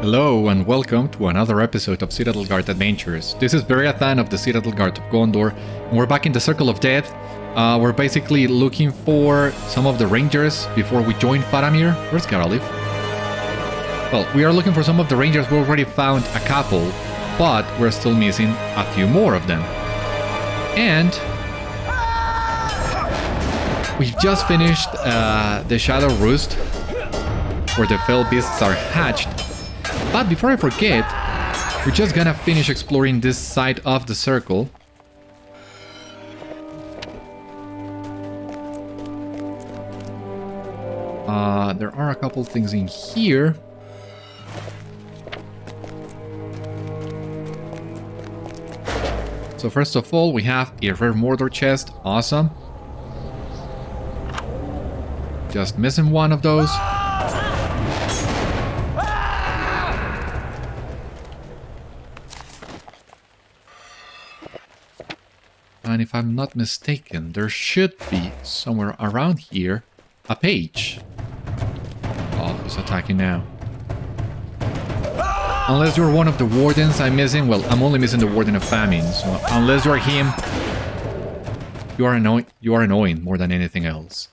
Hello and welcome to another episode of Citadel Guard Adventures. This is Beriathan of the Citadel Guard of Gondor, and we're back in the Circle of Death. We're basically looking for some of the rangers before we join Faramir. Where's Galadriel? Well, we are looking for some of the rangers. We already found a couple, but we're still missing a few more of them. And we've just finished the Shadow Roost, where the fell beasts are hatched. But before I forget, we're just gonna finish exploring this side of the circle. There are a couple things in here. So first of all, we have a rare Mordor chest. Awesome. Just missing one of those. And if I'm not mistaken, there should be somewhere around here a page. Oh, who's attacking now? Unless you're one of the wardens I'm missing. Well, I'm only missing the Warden of Famine. So unless you're him, you are annoying more than anything else.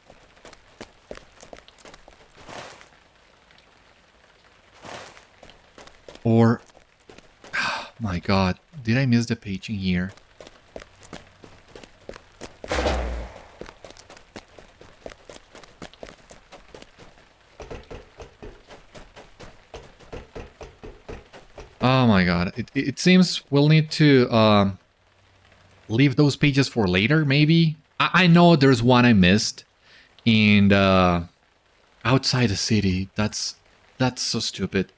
Or, oh my god, did I miss the page in here? Oh my god, it seems we'll need to leave those pages for later, maybe? I know there's one I missed, and outside the city. That's so stupid.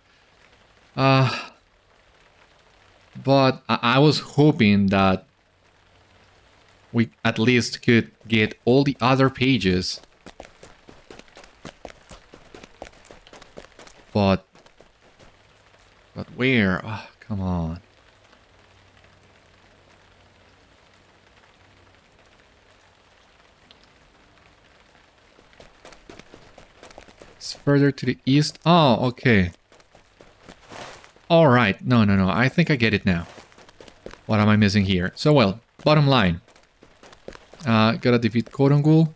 But I was hoping that we at least could get all the other pages. But where? Oh, come on. It's further to the east. Oh, okay. Alright. No. I think I get it now. What am I missing here? So, well, bottom line. Gotta defeat Gúrzyul.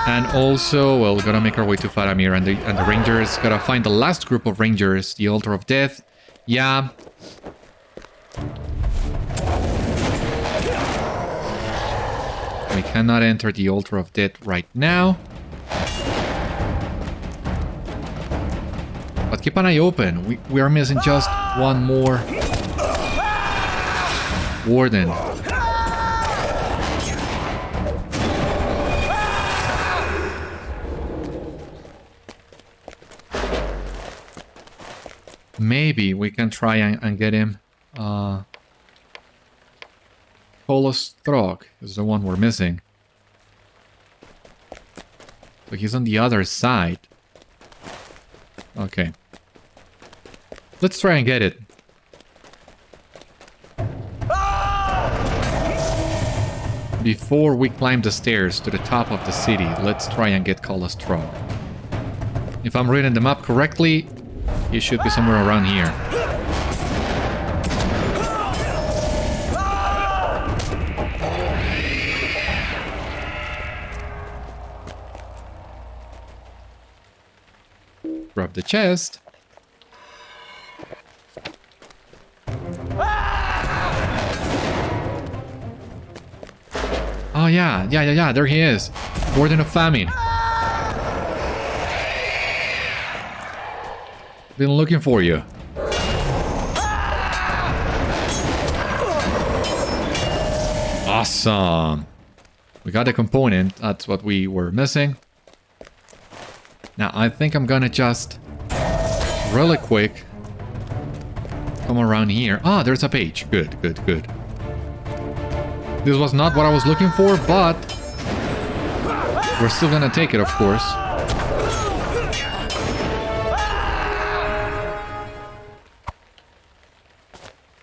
And also, well, gotta make our way to Faramir, and the rangers. Gotta find the last group of rangers, the Altar of Death. Yeah. We cannot enter the Altar of Death right now. But keep an eye open. We are missing just one more Warden. Maybe we can try and get him. Strog is the one we're missing. So he's on the other side. Okay. Let's try and get it. Before we climb the stairs to the top of the city, let's try and get Strog. If I'm reading the map correctly, he should be somewhere around here. Grab the chest. Oh yeah, there he is. Warden of Famine. Been looking for you. Awesome. We got the component. That's what we were missing. Now, I think I'm gonna just really quick come around here. Ah, there's a page. Good. This was not what I was looking for, but we're still gonna take it, of course.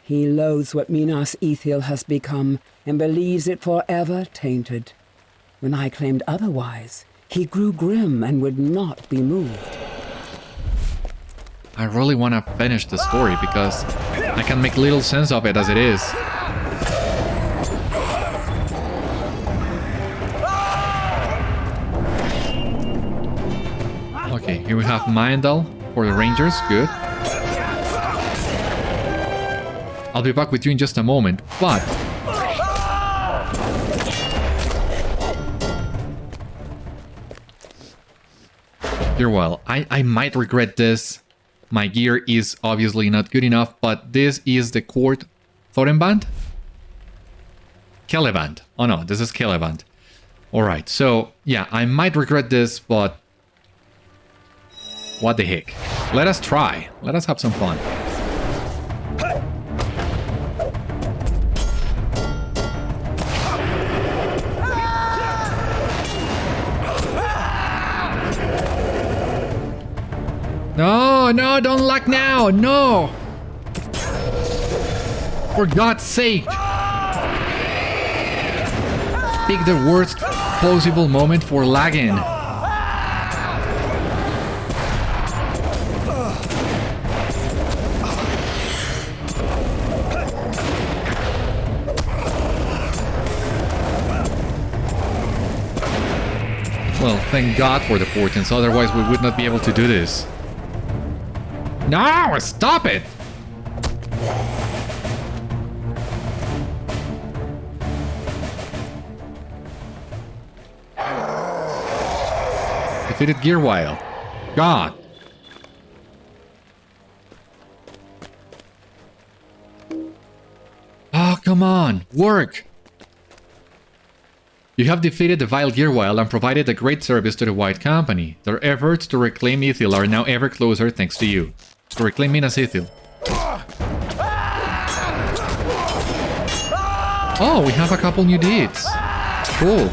He loathes what Minas Ithil has become and believes it forever tainted. When I claimed otherwise, He grew grim and would not be moved. I really want to finish the story because I can make little sense of it as it is. Okay, here we have Maendal for the Rangers. Good. I'll be back with you in just a moment, but... You're well. I might regret this. My gear is obviously not good enough, but this is the court Thorenband? Celebrant. Oh no, this is Celebrant. Alright, so yeah, I might regret this, but what the heck. Let us try. Let us have some fun. No, no, don't lock now. No. For God's sake. Pick the worst possible moment for lagging. Well, thank God for the portents, otherwise we would not be able to do this. No, stop it! Defeated Gúrzyul. God. Oh, come on, work! You have defeated the vile Gúrzyul and provided a great service to the White Company. Their efforts to reclaim Ithil are now ever closer thanks to you. To reclaim Minas Ithil. Oh, we have a couple new deeds. Cool.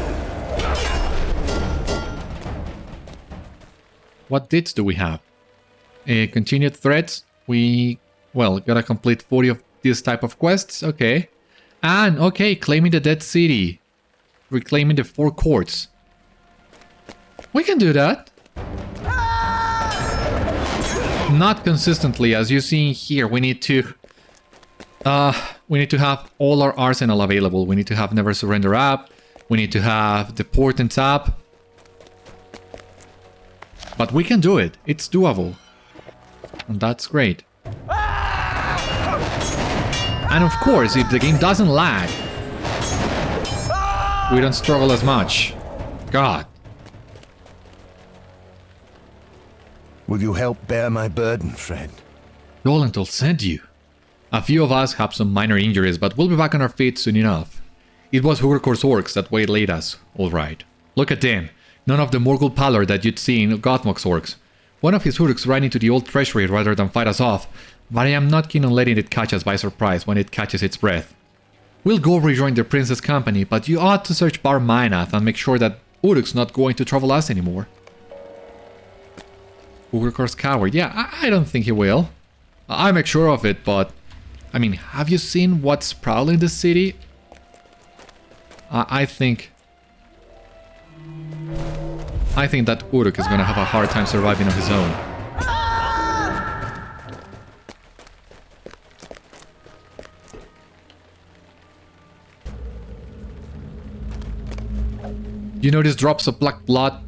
What deeds do we have? Continued threats. We, well, gotta complete 40 of this type of quests. Okay. And, okay, claiming the dead city. Reclaiming the 4 courts. We can do that. Not consistently, as you see here. We need to have all our arsenal available. We need to have Never Surrender up. We need to have the portents up. But we can do it. It's doable. And that's great. And of course, if the game doesn't lag, we don't struggle as much. God. Will you help bear my burden, friend? Dolenthol sent you. A few of us have some minor injuries, but we'll be back on our feet soon enough. It was Ugrukhôr's orcs that waylaid us, alright. Look at them. None of the Morgul pallor that you'd see in Gothmog's orcs. One of his Urks ran into the old treasury rather than fight us off, but I am not keen on letting it catch us by surprise when it catches its breath. We'll go rejoin the Prince's company, but you ought to search Bâr Maenath and make sure that Uruk's not going to trouble us anymore. Ugrukhôr's coward. Yeah, I don't think he will. I make sure of it, but... I mean, have you seen what's prowling the city? I think that Uruk is gonna have a hard time surviving on his own. You notice drops of black blood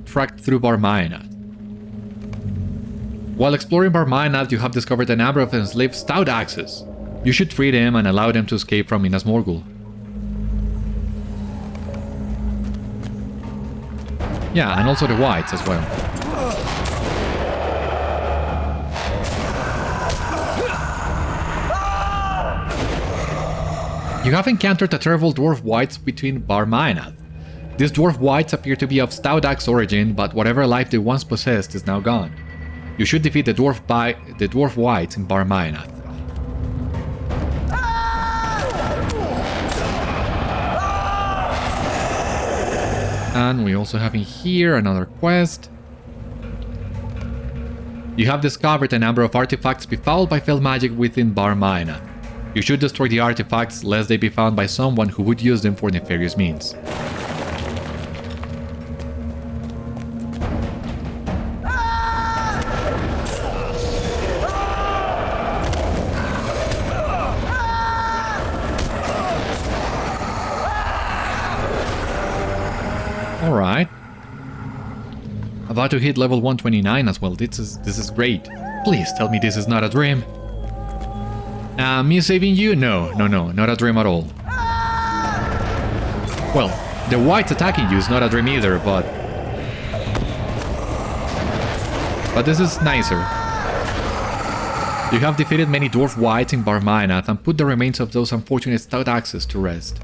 tracked through Bâr Maenath. While exploring Bâr Maenath, you have discovered a number of enslaved stout axes. You should free them and allow them to escape from Minas Morgul. Yeah, and also the whites as well. You have encountered a terrible dwarf-wights between Bâr Maenath. These dwarf-wights appear to be of stout axe origin, but whatever life they once possessed is now gone. You should defeat the dwarf-wights in Bâr Maenath. And we also have in here another quest. You have discovered a number of artifacts befouled by fell magic within Bâr Maenath. You should destroy the artifacts lest they be found by someone who would use them for nefarious means. Alright. About to hit level 129 as well. This is great. Please tell me this is not a dream. Me saving you? No, not a dream at all. Well, the whites attacking you is not a dream either, but this is nicer. You have defeated many dwarf-wights in Bâr Maenath and put the remains of those unfortunate stout axes to rest.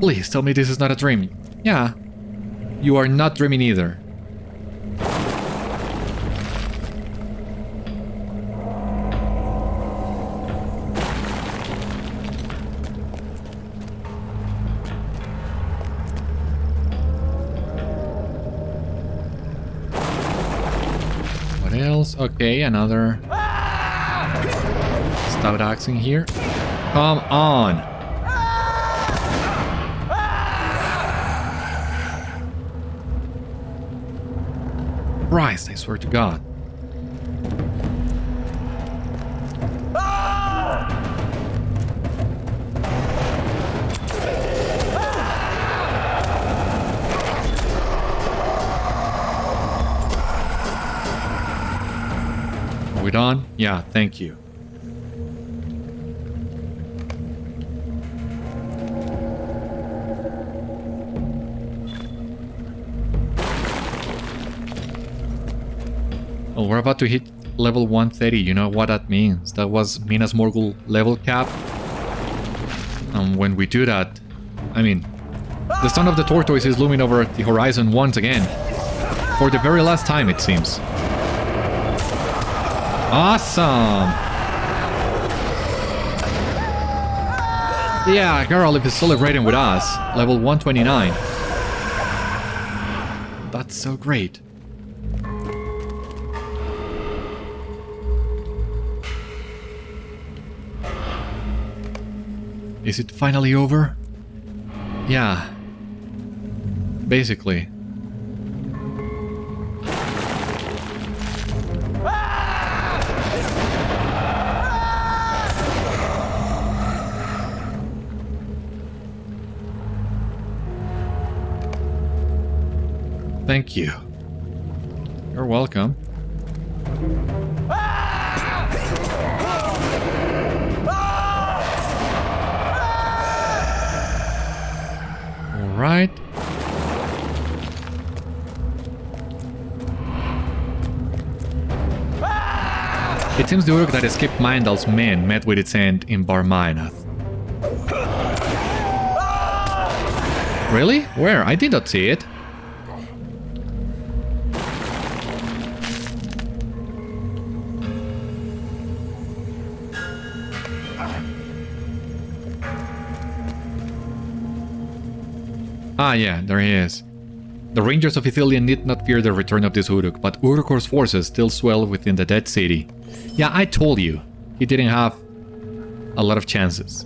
Please tell me this is not a dream. Yeah, you are not dreaming either. What else? Okay, another stout axe in here. Come on. Christ, I swear to God. Are we done? Yeah, thank you. Well, we're about to hit level 130. You know what that means. That was Minas Morgul level cap. And when we do that, I mean, the Son of the Tortoise is looming over the horizon once again. For the very last time, it seems. Awesome! Yeah, Galadriel is celebrating with us. Level 129. That's so great. Is it finally over? Yeah. Basically. Thank you. You're welcome. Right. It seems the Uruk that escaped Maendal's men met with its end in Bâr Maenath. Really? Where? I did not see it. Ah, yeah, there he is. The Rangers of Ithilien need not fear the return of this Uruk, but Ugrukhôr's forces still swell within the Dead City. Yeah, I told you. He didn't have a lot of chances.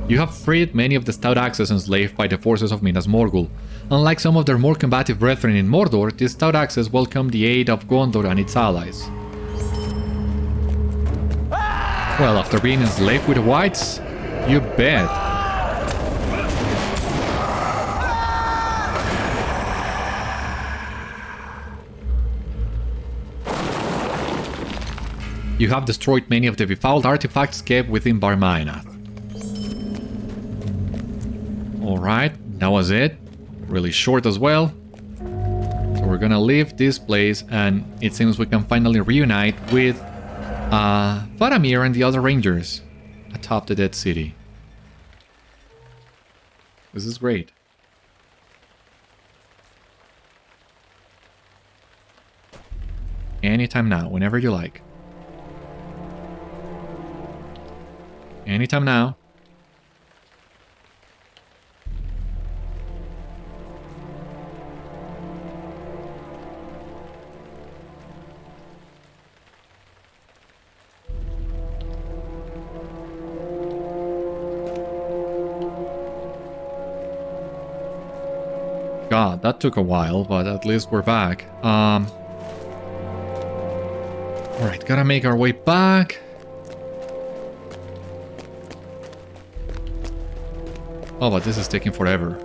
You have freed many of the stout axes enslaved by the forces of Minas Morgul. Unlike some of their more combative brethren in Mordor, these stout axes welcome the aid of Gondor and its allies. Well, after being enslaved with the whites, you bet. You have destroyed many of the befouled artifacts kept within Bâr Maenath. Alright, that was it. Really short as well. So we're gonna leave this place and it seems we can finally reunite with Faramir and the other rangers atop the Dead City. This is great. Anytime now, whenever you like. Anytime now. God, that took a while, but at least we're back. Alright, gotta make our way back. Oh, but this is taking forever.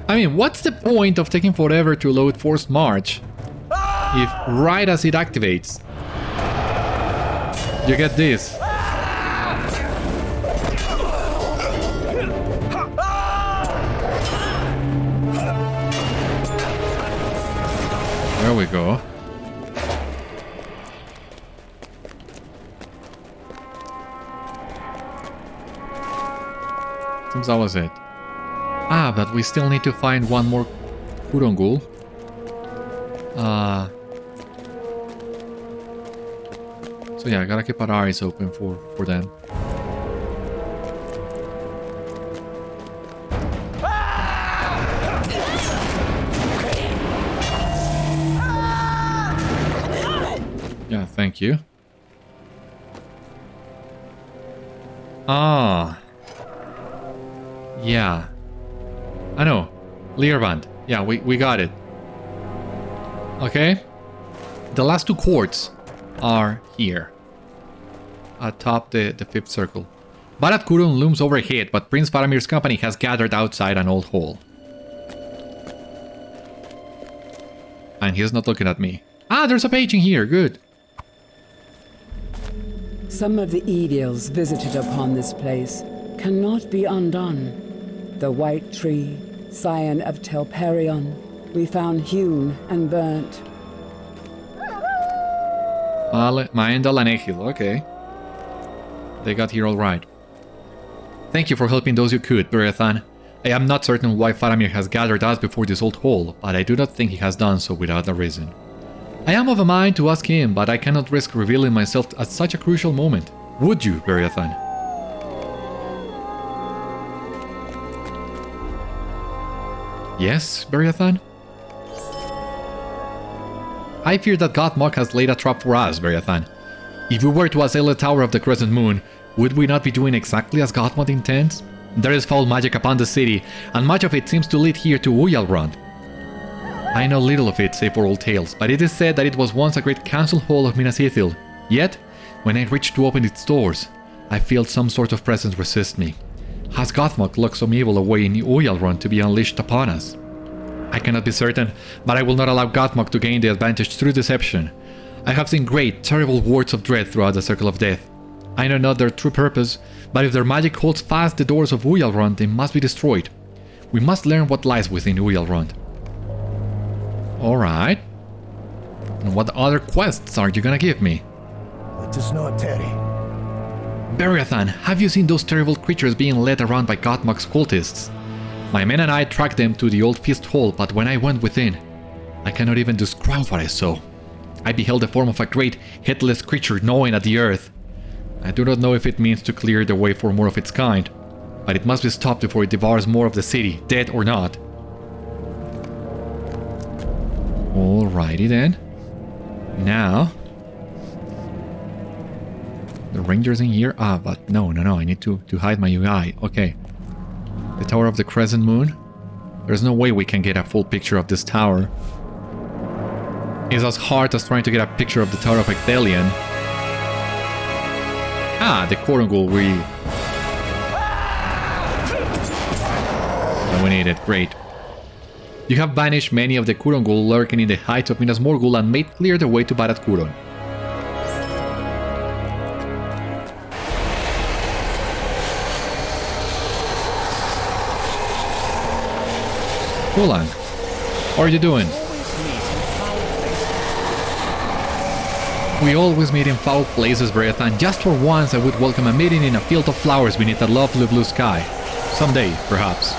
I mean, what's the point of taking forever to load Forced March if right as it activates, you get this? There we go. Seems that was it. Ah, but we still need to find one more Kurongul. So yeah, I gotta keep our eyes open for them. Yeah, thank you. Ah. Yeah. I know. Uialrond. Yeah, we got it. Okay. The last two courts are here. Atop the fifth circle. Barad Cúron looms overhead, but Prince Faramir's company has gathered outside an old hall. And he's not looking at me. Ah, there's a page in here. Good. Some of the Aediles visited upon this place cannot be undone. The white tree, scion of Telperion, we found hewn and burnt. Maendal and Ephel, okay. They got here all right. Thank you for helping those you could, Beriathan. I am not certain why Faramir has gathered us before this old hall, but I do not think he has done so without a reason. I am of a mind to ask him, but I cannot risk revealing myself at such a crucial moment. Would you, Beriathan? Yes, Beriathan? I fear that Gothmog has laid a trap for us, Beriathan. If we were to assail the Tower of the Crescent Moon, would we not be doing exactly as Gothmog intends? There is foul magic upon the city, and much of it seems to lead here to Uialrond. I know little of it save for old tales, but it is said that it was once a great council hall of Minas Ithil. Yet, when I reached to open its doors, I felt some sort of presence resist me. Has Gothmog locked some evil away in Uialrond to be unleashed upon us? I cannot be certain, but I will not allow Gothmog to gain the advantage through deception. I have seen great, terrible words of dread throughout the Circle of Death. I know not their true purpose, but if their magic holds fast the doors of Uialrond, they must be destroyed. We must learn what lies within Uialrond. Alright. And what other quests are you gonna give me? Let us not tarry. Beriathan, have you seen those terrible creatures being led around by Gothmog's cultists? My men and I tracked them to the old feast hall, but when I went within, I cannot even describe what I saw. I beheld the form of a great, headless creature gnawing at the earth. I do not know if it means to clear the way for more of its kind, but it must be stopped before it devours more of the city, dead or not. Alrighty then. Now... the rangers in here? Ah, but no, I need to hide my UI. Okay. The Tower of the Crescent Moon. There's no way we can get a full picture of this tower. It's as hard as trying to get a picture of the Tower of Ecthelion. Ah, the Kurongul we need it. Great. You have banished many of the Kurongul lurking in the heights of Minas Morgul and made clear the way to Barad Cúron. Ulang, how are you doing? We always meet in foul places, Beriathan. Just for once I would welcome a meeting in a field of flowers beneath a lovely blue sky. Someday, perhaps.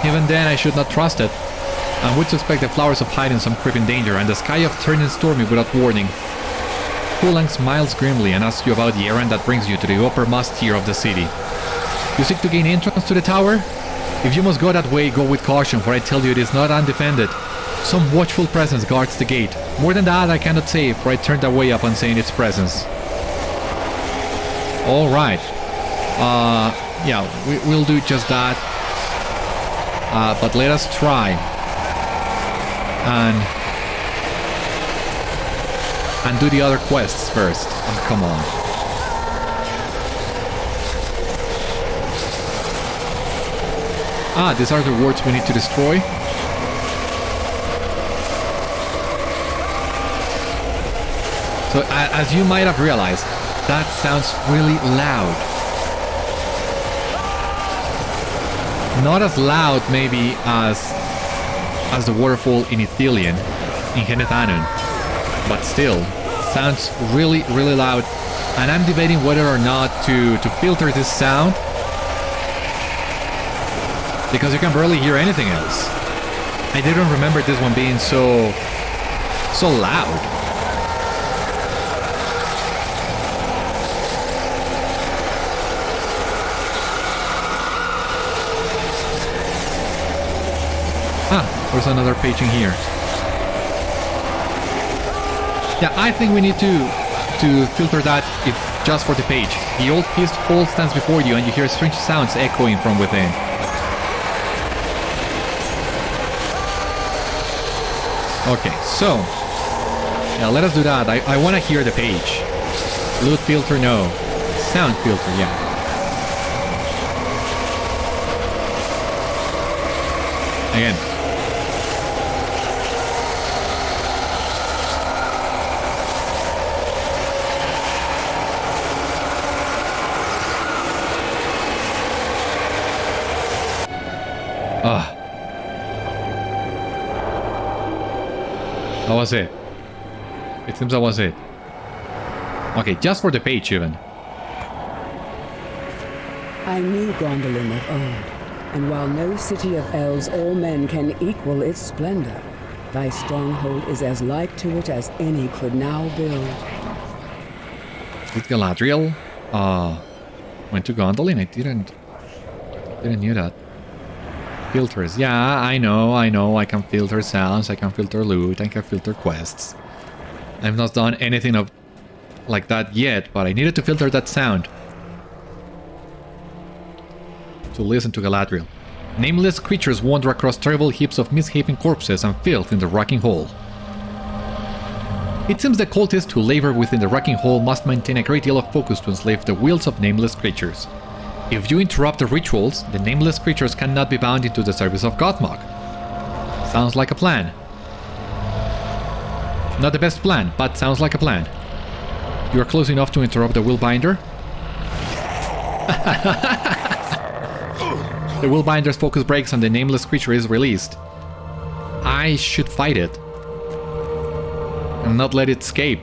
Even then I should not trust it. I would suspect the flowers of hiding some creeping danger and the sky of turning stormy without warning. Ulang smiles grimly and asks you about the errand that brings you to the uppermost tier of the city. You seek to gain entrance to the tower? If you must go that way, go with caution, for I tell you it is not undefended. Some watchful presence guards the gate. More than that I cannot say, for I turned away upon saying its presence. Alright. Yeah, we'll do just that. But let us try and and do the other quests first. Oh, come on. Ah, these are the wards we need to destroy. So, as you might have realized, that sounds really loud. Not as loud, maybe, as the waterfall in Ithilien, in Henethanun, but still, sounds really, really loud. And I'm debating whether or not to filter this sound, because you can barely hear anything else. I didn't remember this one being so loud. There's another page in here. Yeah, I think we need to filter that if just for the page. The old feast hall stands before you and you hear strange sounds echoing from within. Okay, so yeah, let us do that. I want to hear the page. Loot filter, no. Sound filter, yeah. Again. That was it. It seems that was it. Okay, just for the page even. I knew Gondolin of old, and while no city of elves or men can equal its splendor, thy stronghold is as like to it as any could now build. Did Galadriel went to Gondolin? I didn't knew that. Filters. Yeah, I know. I can filter sounds, I can filter loot, I can filter quests. I've not done anything of like that yet, but I needed to filter that sound to listen to Galadriel. Nameless creatures wander across terrible heaps of misshapen corpses and filth in the Wracking-hall. It seems the cultists who labor within the Wracking-hall must maintain a great deal of focus to enslave the wills of nameless creatures. If you interrupt the rituals, the nameless creatures cannot be bound into the service of Gothmog. Sounds like a plan. Not the best plan, but sounds like a plan. You are close enough to interrupt the Willbinder. The Willbinder's focus breaks and the nameless creature is released. I should fight it and not let it escape.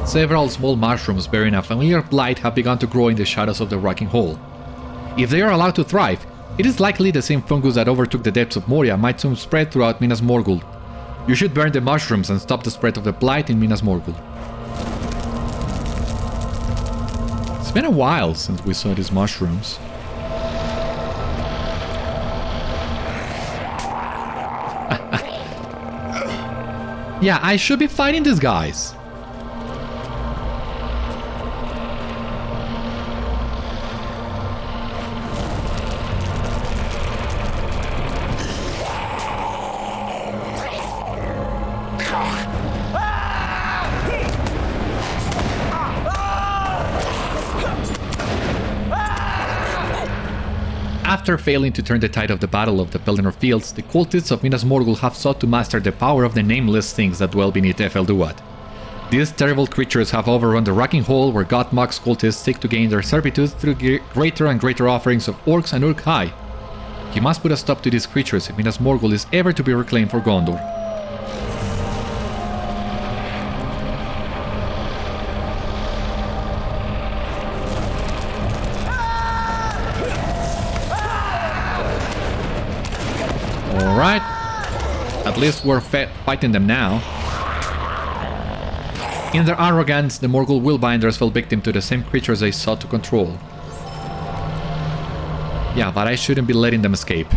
Several small mushrooms bearing a familiar blight have begun to grow in the shadows of the Wracking-hall. If they are allowed to thrive, it is likely the same fungus that overtook the depths of Moria might soon spread throughout Minas Morgul. You should burn the mushrooms and stop the spread of the blight in Minas Morgul. It's been a while since we saw these mushrooms. Yeah, I should be fighting these guys. After failing to turn the tide of the Battle of the Pelennor Fields, the cultists of Minas Morgul have sought to master the power of the nameless things that dwell beneath Ephel Dúath. These terrible creatures have overrun the Wracking-hall, where Gothmog's cultists seek to gain their servitude through greater and greater offerings of Orcs and Uruk-hai. You must put a stop to these creatures if Minas Morgul is ever to be reclaimed for Gondor. Alright, at least we're fighting them now. In their arrogance, the Morgul Willbinders fell victim to the same creatures they sought to control. Yeah, but I shouldn't be letting them escape.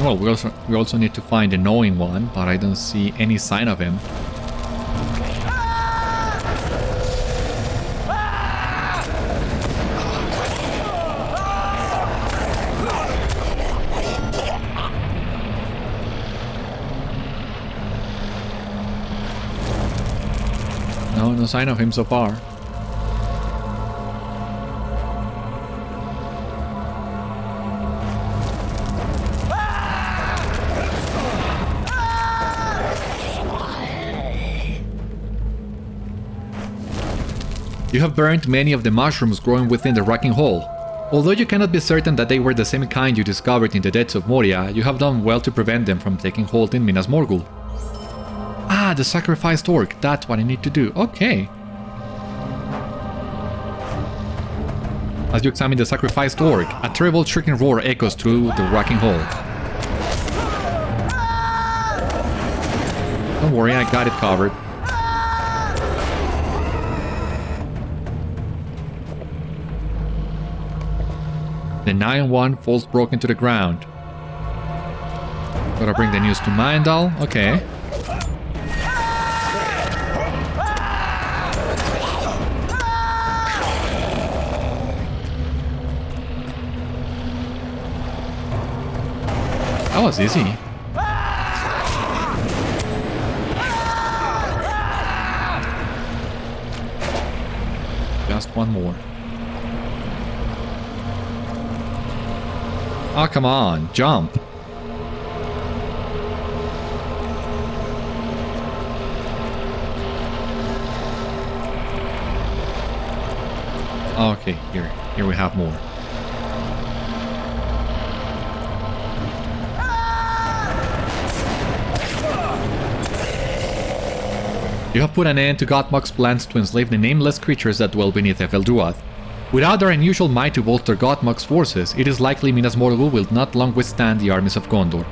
Well, we also need to find the knowing one, but I don't see any sign of him. No sign of him so far. You have burned many of the mushrooms growing within the Wracking-hall. Although you cannot be certain that they were the same kind you discovered in the depths of Moria, you have done well to prevent them from taking hold in Minas Morgul. Ah, the sacrificed orc, that's what I need to do. Okay. As you examine the sacrificed orc, a terrible shrieking roar echoes through the Wracking-hall. Don't worry, I got it covered. The 9-1 falls broken to the ground. Gotta bring the news to Maendal. Okay. That was easy. Just one more. Oh, come on, jump. Okay, here we have more. You have put an end to Gottmog's plans to enslave the nameless creatures that dwell beneath Ephel Dúath. Without their unusual might to bolster Gottmog's forces, it is likely Minas Morgul will not long withstand the armies of Gondor.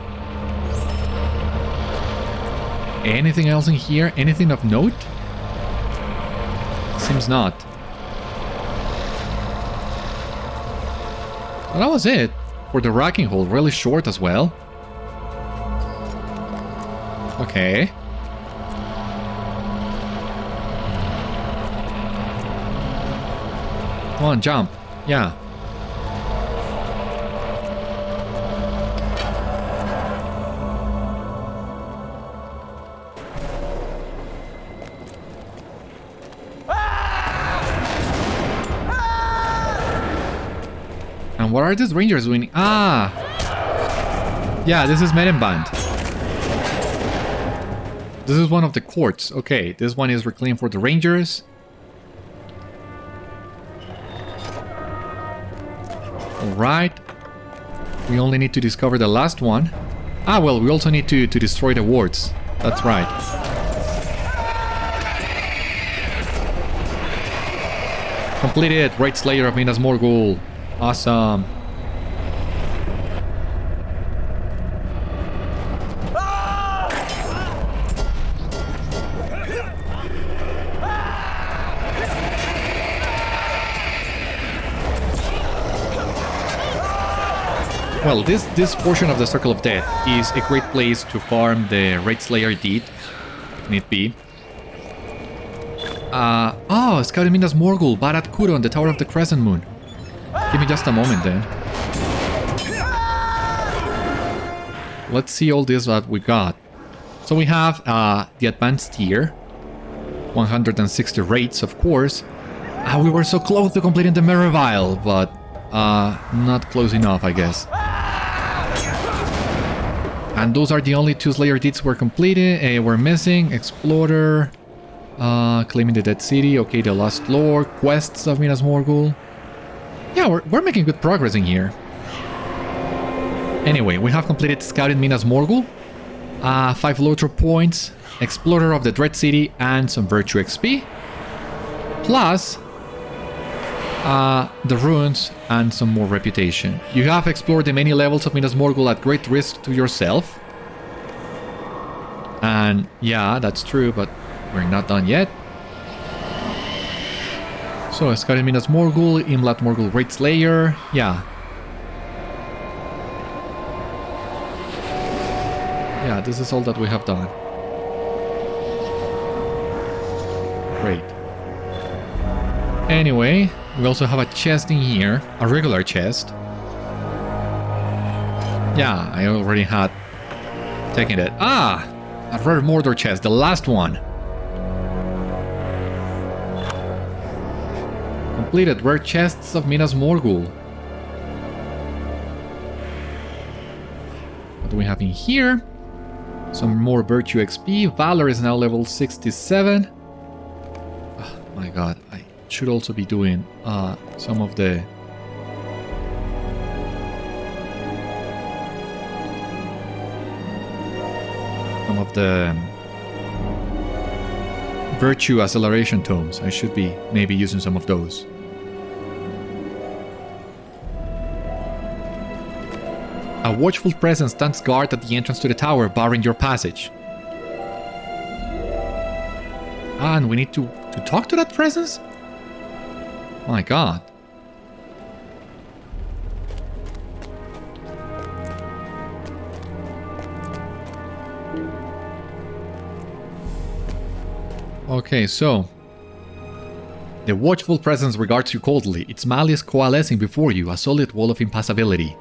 Anything else in here? Anything of note? Seems not. Well, that was it. For the Wracking-hall, really short as well. Okay. Come on, jump. Yeah. And what are these rangers doing? Ah! Yeah, this is Medenband. This is one of the courts. Okay, this one is reclaimed for the rangers. Alright. We only need to discover the last one. Ah, well, we also need to destroy the wards. That's right. Completed! Great Slayer of Minas Morgul. Awesome. Well, this portion of the Circle of Death is a great place to farm the Raid Slayer deed, if need be. Oh, scouting Minas Morgul, Barad Cúron, the Tower of the Crescent Moon. Give me just a moment then. Let's see all this that we got. So we have the advanced tier, 160 raids, of course. We were so close to completing the Merivale, but not close enough, I guess. And those are the only two Slayer deeds we're completed. We're missing Explorer, claiming the Dead City. Okay, the Lost Lore, quests of Minas Morgul. Yeah, we're making good progress in here. Anyway, we have completed Scouting Minas Morgul, 5 LOTRO points, Explorer of the Dread City, and some Virtue XP. Plus the runes and some more reputation. You have explored the many levels of Minas Morgul at great risk to yourself. And yeah, that's true, but we're not done yet. So, Scouting Minas Morgul, Imlat Morgul Raid Slayer, yeah. yeah, this is all that we have done. Great. Anyway, we also have a chest in here, a regular chest. Yeah, I already had taken it. Ah! A rare Mordor chest, the last one. Completed rare chests of Minas Morgul. What do we have in here? Some more virtue XP. Valor is now level 67. Oh my god, I should also be doing some of the... virtue acceleration tomes. I should be maybe using some of those. A watchful presence stands guard at the entrance to the tower, barring your passage. Ah, and we need to talk to that presence? My god. Okay, so... The watchful presence regards you coldly, its malice coalescing before you, a solid wall of impassibility.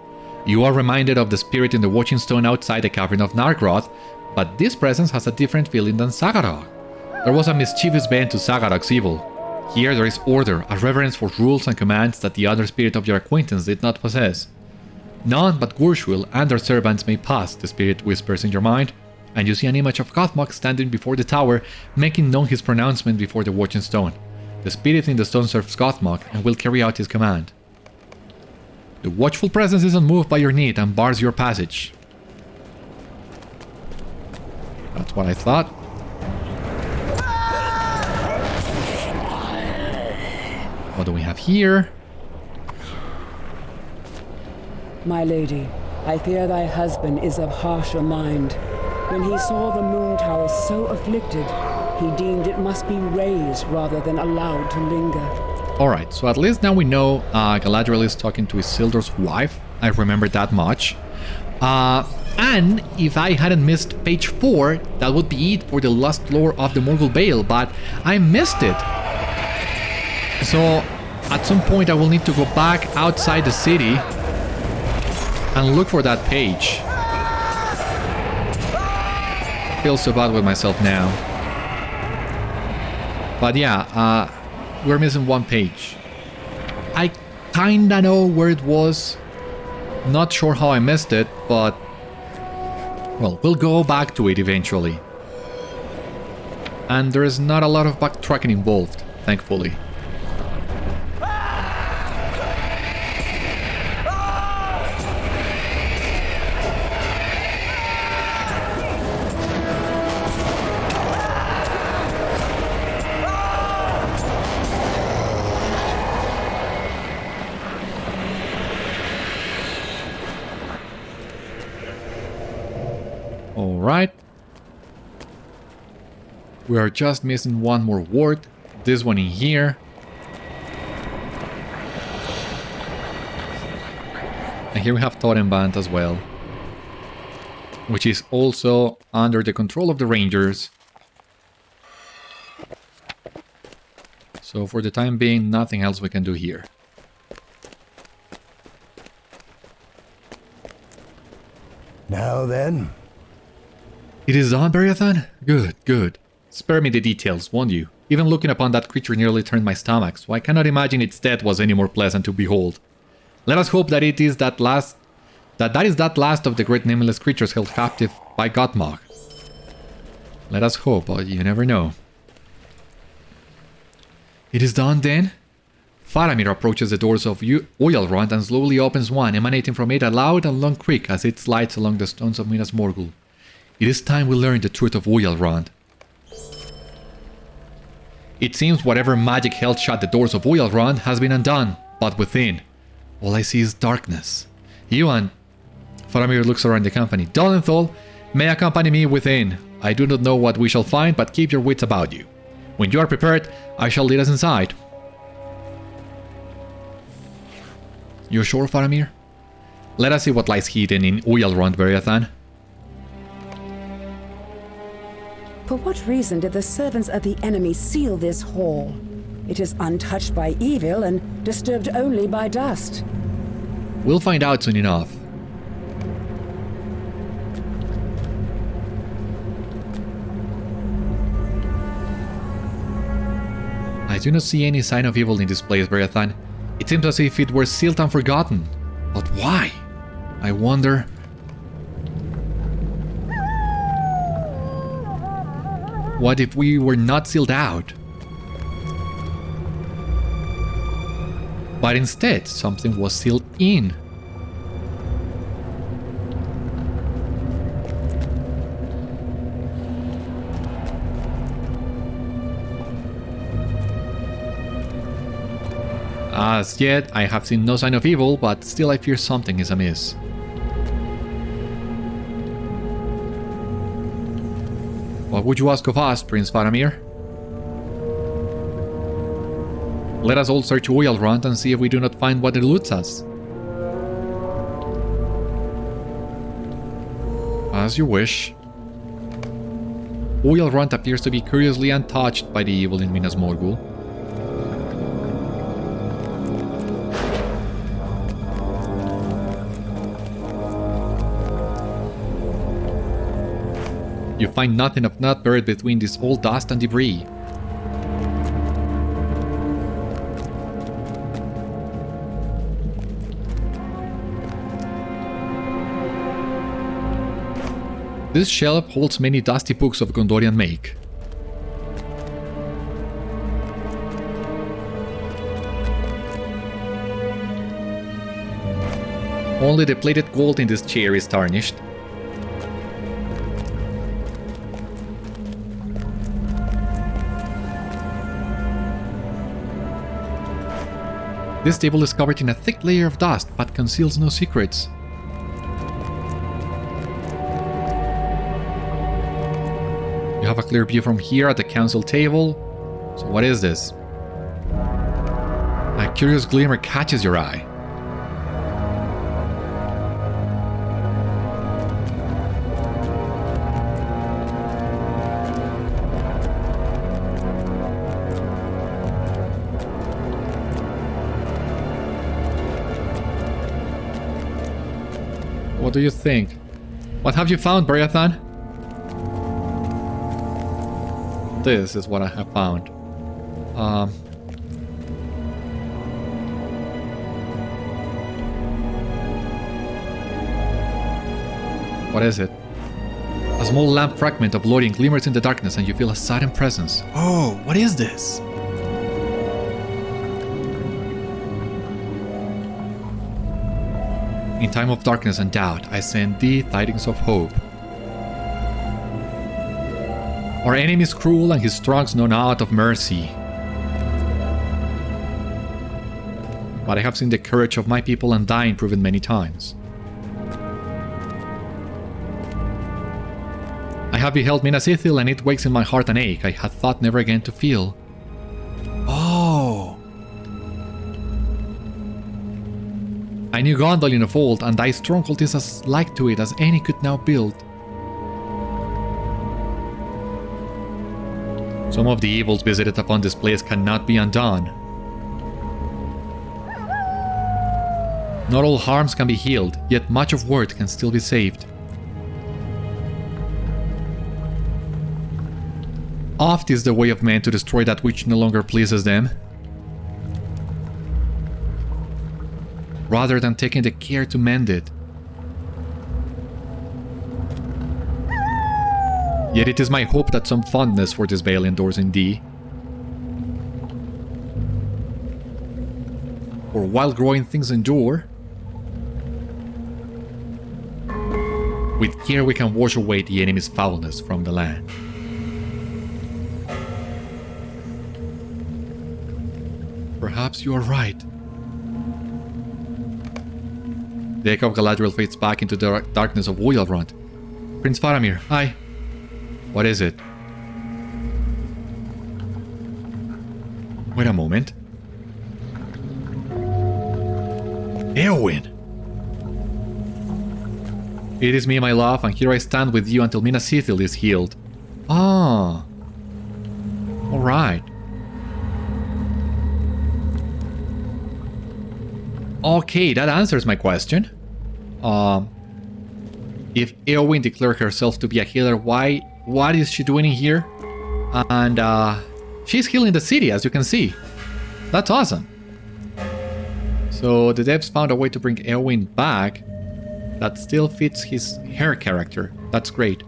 You are reminded of the spirit in the watching stone outside the cavern of Nargroth, but this presence has a different feeling than Sagarog. There was a mischievous bent to Sagarog's evil. Here there is order, a reverence for rules and commands that the other spirit of your acquaintance did not possess. None but Gúrzyul and their servants may pass, the spirit whispers in your mind, and you see an image of Gothmog standing before the tower, making known his pronouncement before the watching stone. The spirit in the stone serves Gothmog and will carry out his command. The watchful presence is unmoved by your need and bars your passage. That's what I thought. What do we have here? My lady, I fear thy husband is of harsher mind. When he saw the moon tower so afflicted, he deemed it must be razed rather than allowed to linger. Alright, so at least now we know Galadriel is talking to Isildur's wife. I remember that much. And if I hadn't missed page 4, that would be it for the lost lore of the Morgul Vale, but I missed it. So at some point I will need to go back outside the city and look for that page. I feel so bad with myself now. But yeah, we're missing one page. I kinda know where it was. Not sure how I missed it, but... well, we'll go back to it eventually. And there is not a lot of backtracking involved, thankfully. Alright. We are just missing one more ward. This one in here. And here we have Totemband as well. Which is also under the control of the Rangers. So for the time being, nothing else we can do here. Now then... It is on, Beriathan? Good, good. Spare me the details, won't you? Even looking upon that creature nearly turned my stomach, so I cannot imagine its death was any more pleasant to behold. Let us hope that it is that last of the great nameless creatures held captive by Gothmog. Let us hope, but you never know. It is done then? Faramir approaches the doors of Uialrond and slowly opens one, emanating from it a loud and long creak as it slides along the stones of Minas Morgul. It is time we learn the truth of Uialrond. It seems whatever magic held shut the doors of Uialrond has been undone, but within, all I see is darkness. You and... Faramir looks around the company. Dolenthol may accompany me within. I do not know what we shall find, but keep your wits about you. When you are prepared, I shall lead us inside. You sure, Faramir? Let us see what lies hidden in Uialrond, Beriathan. For what reason did the servants of the enemy seal this hall? It is untouched by evil and disturbed only by dust. We'll find out soon enough. I do not see any sign of evil in this place, Beriathan. It seems as if it were sealed and forgotten. But why? I wonder... What if we were not sealed out? But instead, something was sealed in. As yet, I have seen no sign of evil, but still I fear something is amiss. What would you ask of us, Prince Faramir? Let us all search Uialrond and see if we do not find what eludes us. As you wish. Uialrond appears to be curiously untouched by the evil in Minas Morgul. You find nothing of note buried between this old dust and debris. This shelf holds many dusty books of Gondorian make. Only the plated gold in this chair is tarnished. This table is covered in a thick layer of dust, but conceals no secrets. You have a clear view from here at the council table. So what is this? A curious glimmer catches your eye. What do you think? What have you found, Beriathan? This is what I have found. What is it? A small lamp fragment of Lorien glimmers in the darkness and you feel a sudden presence. Oh, what is this? In time of darkness and doubt, I send thee tidings of hope. Our enemy is cruel and his throngs know naught of mercy. But I have seen the courage of my people undying proven many times. I have beheld Minas Ithil and it wakes in my heart an ache I had thought never again to feel. Oh! I knew Gondor in of old, and thy stronghold is as like to it as any could now build. Some of the evils visited upon this place cannot be undone. Not all harms can be healed, yet much of worth can still be saved. Oft is the way of men to destroy that which no longer pleases them, rather than taking the care to mend it. Yet it is my hope that some fondness for this vale endures in thee. For while growing things endure, with care we can wash away the enemy's foulness from the land. Perhaps you are right. The echo of Galadriel fades back into the darkness of Uialrond. Prince Faramir, aye. What is it? Wait a moment. Éowyn! It is me, my love, and here I stand with you until Minas Ithil is healed. Ah. Alright. Okay, that answers my question. If Éowyn declared herself to be a healer, what is she doing here? And she's healing the city, as you can see. That's awesome. So the devs found a way to bring Éowyn back that still fits her character. That's great.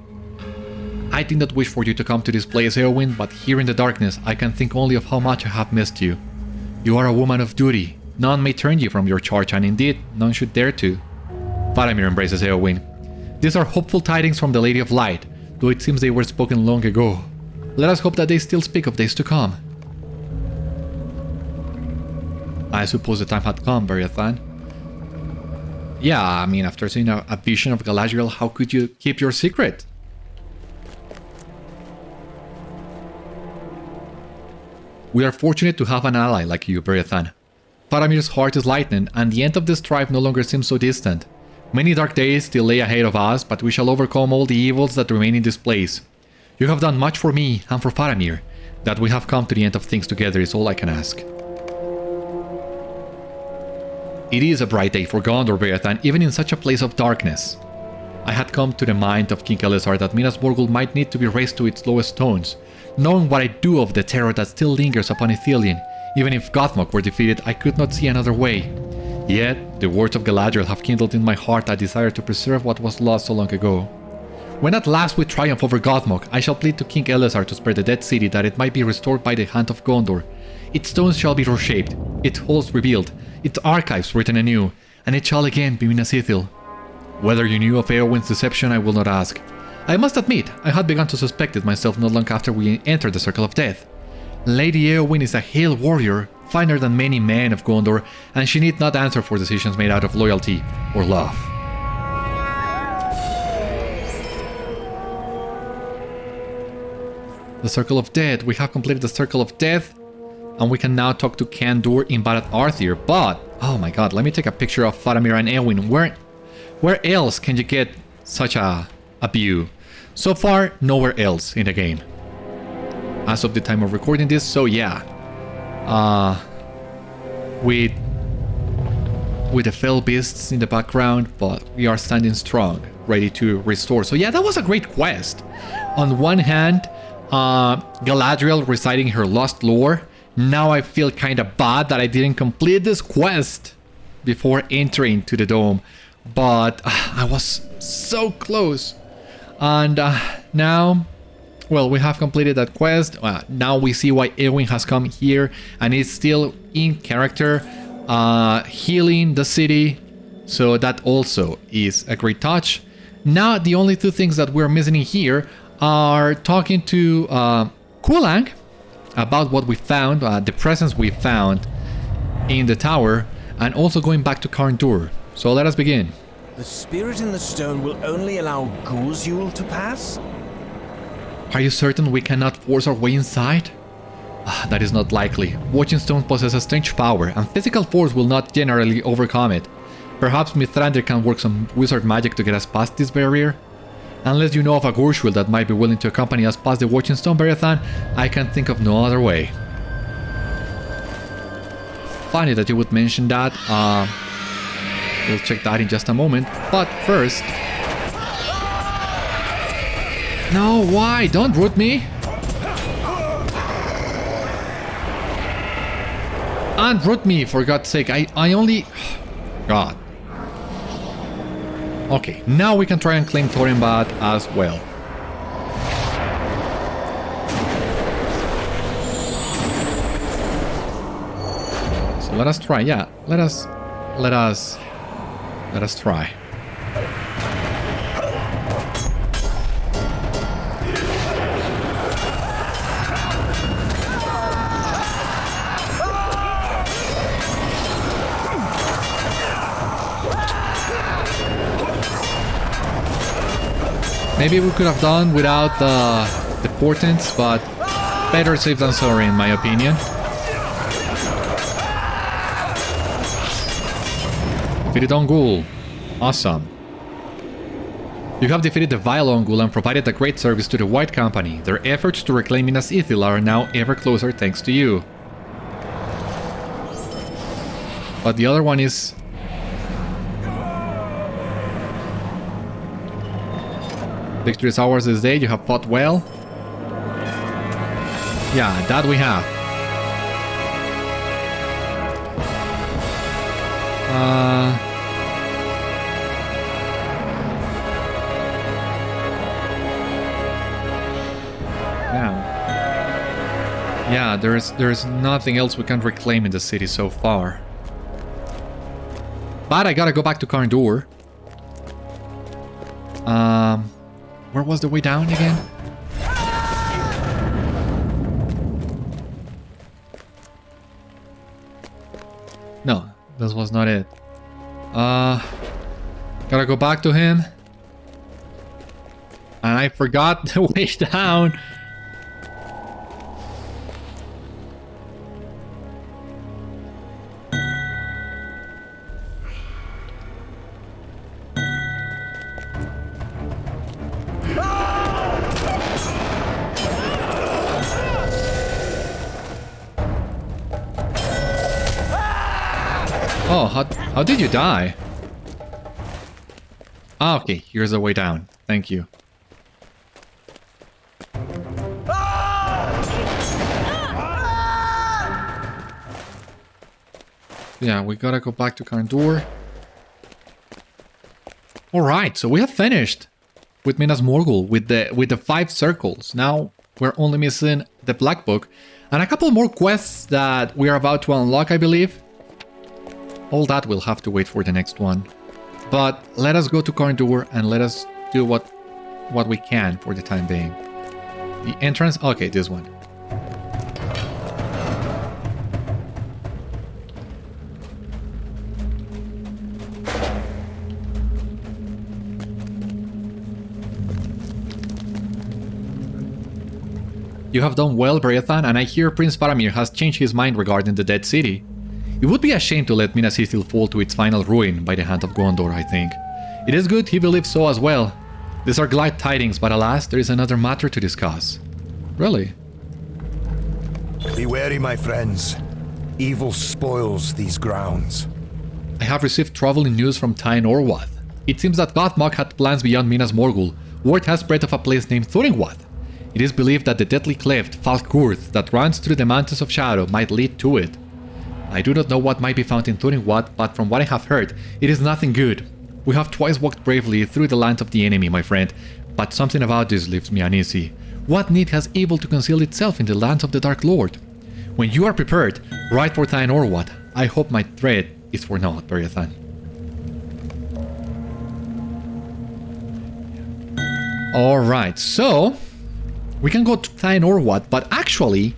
I did not wish for you to come to this place, Éowyn, but here in the darkness, I can think only of how much I have missed you. You are a woman of duty. None may turn you from your charge, and indeed, none should dare to. Faramir embraces Éowyn. These are hopeful tidings from the Lady of Light, though it seems they were spoken long ago. Let us hope that they still speak of days to come. I suppose the time had come, Beriathan. Yeah, I mean, after seeing a vision of Galadriel, how could you keep your secret? We are fortunate to have an ally like you, Beriathan. Faramir's heart is lightened, and the end of this strife no longer seems so distant. Many dark days still lay ahead of us, but we shall overcome all the evils that remain in this place. You have done much for me and for Faramir. That we have come to the end of things together is all I can ask. It is a bright day for Gondor, Beriathan, even in such a place of darkness. I had come to the mind of King Elessar that Minas Morgul might need to be raised to its lowest tones. Knowing what I do of the terror that still lingers upon Ithilien, even if Gothmog were defeated, I could not see another way. Yet, the words of Galadriel have kindled in my heart a desire to preserve what was lost so long ago. When at last we triumph over Gothmog, I shall plead to King Elessar to spare the dead city that it might be restored by the hand of Gondor. Its stones shall be reshaped, its halls rebuilt, its archives written anew, and it shall again be Minas Ithil. Whether you knew of Éowyn's deception, I will not ask. I must admit, I had begun to suspect it myself not long after we entered the Circle of Death. Lady Éowyn is a hale warrior, finer than many men of Gondor, and she need not answer for decisions made out of loyalty or love. The Circle of Death. We have completed the Circle of Death, and we can now talk to Candur in Barad Arthur. But, oh my god, let me take a picture of Faramir and Éowyn. Where else can you get such a view? So far, nowhere else in the game. As of the time of recording this, so yeah. With the fell beasts in the background, but we are standing strong, ready to restore. So yeah, that was a great quest. On one hand, Galadriel reciting her lost lore. Now I feel kind of bad that I didn't complete this quest before entering to the dome, but I was so close. And now, well, we have completed that quest. Now we see why Éowyn has come here and is still in character, healing the city. So that also is a great touch. Now the only two things that we're missing here are talking to Kulang about what we found, the presence we found in the tower, and also going back to Candur. So let us begin. The spirit in the stone will only allow Gúrzyul to pass? Are you certain we cannot force our way inside? That is not likely. Watching Stone possesses a strange power, and physical force will not generally overcome it. Perhaps Mithrandir can work some wizard magic to get us past this barrier? Unless you know of a Gúrzyul that might be willing to accompany us past the Watching Stone, Beriathan, I can think of no other way. Funny that you would mention that. We'll check that in just a moment. But first... No, why? Don't root me! Unroot me, for God's sake. I only... God. Okay, now we can try and claim Thorinbad as well. So let us try, yeah. Let us try. Maybe we could have done without the portents, but better safe than sorry in my opinion. Defeated on Gúrzyul. Awesome. You have defeated the vile Ungul and provided a great service to the White Company. Their efforts to reclaim Minas Ithil are now ever closer thanks to you. But the other one is... Victory is ours this day, you have fought well. Yeah, that we have. Yeah, there's nothing else we can reclaim in the city so far. But I gotta go back to Gondor. Where was the way down again? No, this was not it. Gotta go back to him. And I forgot the way down. Oh, how did you die? Ah, okay, here's the way down. Thank you. Yeah, we gotta go back to Gondor. Alright, so we have finished with Minas Morgul, with the 5 circles. Now we're only missing the Black Book and a couple more quests that we are about to unlock, I believe. All that will have to wait for the next one. But let us go to Gondor and let us do what we can for the time being. The entrance... Okay, this one. You have done well, Beriathan, and I hear Prince Faramir has changed his mind regarding the Dead City. It would be a shame to let Minas Ithil fall to its final ruin by the hand of Gondor, I think. It is good he believes so as well. These are glad tidings, but alas, there is another matter to discuss. Really? Be wary, my friends. Evil spoils these grounds. I have received troubling news from Taen-Orwath. It seems that Gothmog had plans beyond Minas Morgul. Word has spread of a place named Thuringwath. It is believed that the deadly cleft, Falkgurth, that runs through the Mountains of Shadow might lead to it. I do not know what might be found in Thuringwath, but from what I have heard, it is nothing good. We have twice walked bravely through the lands of the enemy, my friend, but something about this leaves me uneasy. What need has evil to conceal itself in the lands of the Dark Lord? When you are prepared, ride for Taen-Orwath. I hope my threat is for naught, Beriathan. Alright, so... we can go to Taen-Orwath, but actually...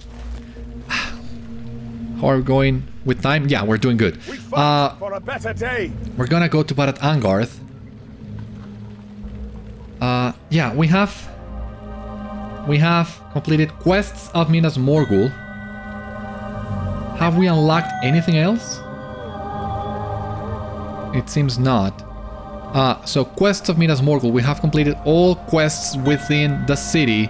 how are we going with time? Yeah, we're doing good. We fight for a better day. We're gonna go to Barad Angarth. Yeah, we have completed quests of Minas Morgul. Have we unlocked anything else? It seems not. So quests of Minas Morgul, we have completed all quests within the city.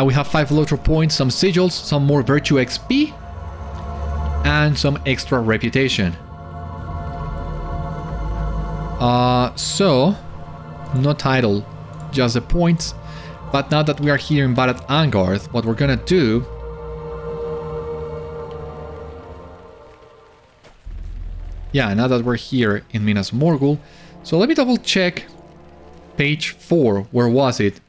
We have 5 LOTRO points, some sigils, some more virtue XP, and some extra reputation. So no title, just the points. But now that we are here in Barad Angarth, what we're gonna do... yeah, now that we're here in Minas Morgul, so let me double check page 4. Where was it?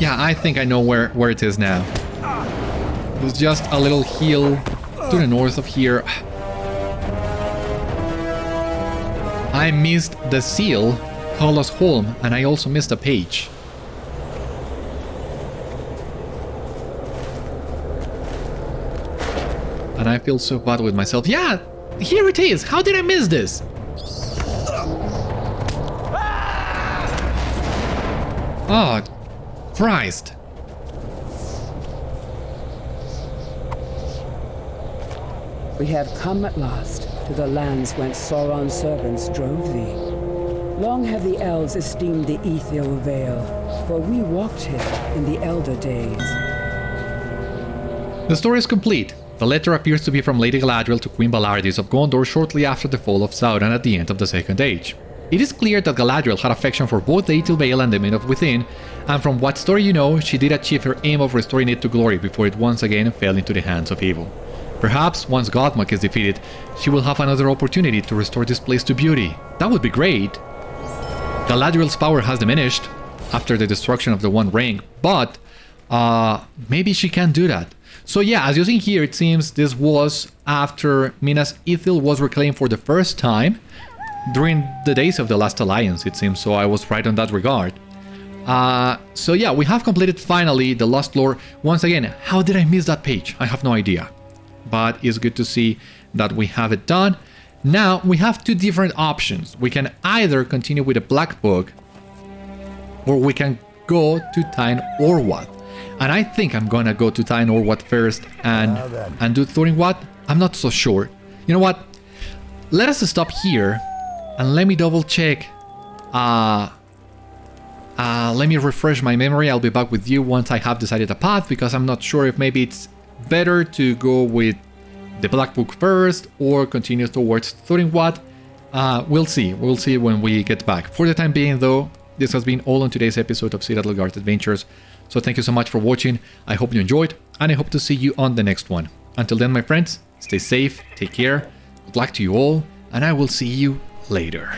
Yeah, I think I know where it is now. There's just a little hill to the north of here. I missed the seal, Hala's Holm, and I also missed a page. And I feel so bad with myself. Yeah, here it is. How did I miss this? Oh, Christ. We have come at last to the lands whence Sauron's servants drove thee. Long have the elves esteemed the Ephel Vale, for we walked here in the elder days. The story is complete. The letter appears to be from Lady Galadriel to Queen Valardis of Gondor shortly after the fall of Sauron at the end of the Second Age. It is clear that Galadriel had affection for both the Ephel Vale and the Men of Within, and from what story you know, she did achieve her aim of restoring it to glory before it once again fell into the hands of evil. Perhaps, once Godmuk is defeated, she will have another opportunity to restore this place to beauty. That would be great. Galadriel's power has diminished after the destruction of the One Ring, but maybe she can do that. So yeah, as you see here, it seems this was after Minas Ithil was reclaimed for the first time during the days of the Last Alliance, it seems, so I was right on that regard. So yeah, we have completed finally the Lost Lore. Once again, how did I miss that page? I have no idea. But it's good to see that we have it done. Now, we have two different options. We can either continue with the Black Book, or we can go to Tyne Orwath. And I think I'm gonna go to Tyne Orwath first and do Thorinwath. I'm not so sure. You know what? Let us stop here and let me double check. Let me refresh my memory. I'll be back with you once I have decided a path, because I'm not sure if maybe it's better to go with the Black Book first or continue towards Thorinwath. We'll see. We'll see when we get back. For the time being, though, this has been all on today's episode of Citadel Guard Adventures. So thank you so much for watching. I hope you enjoyed, and I hope to see you on the next one. Until then, my friends, stay safe, take care, good luck to you all, and I will see you later.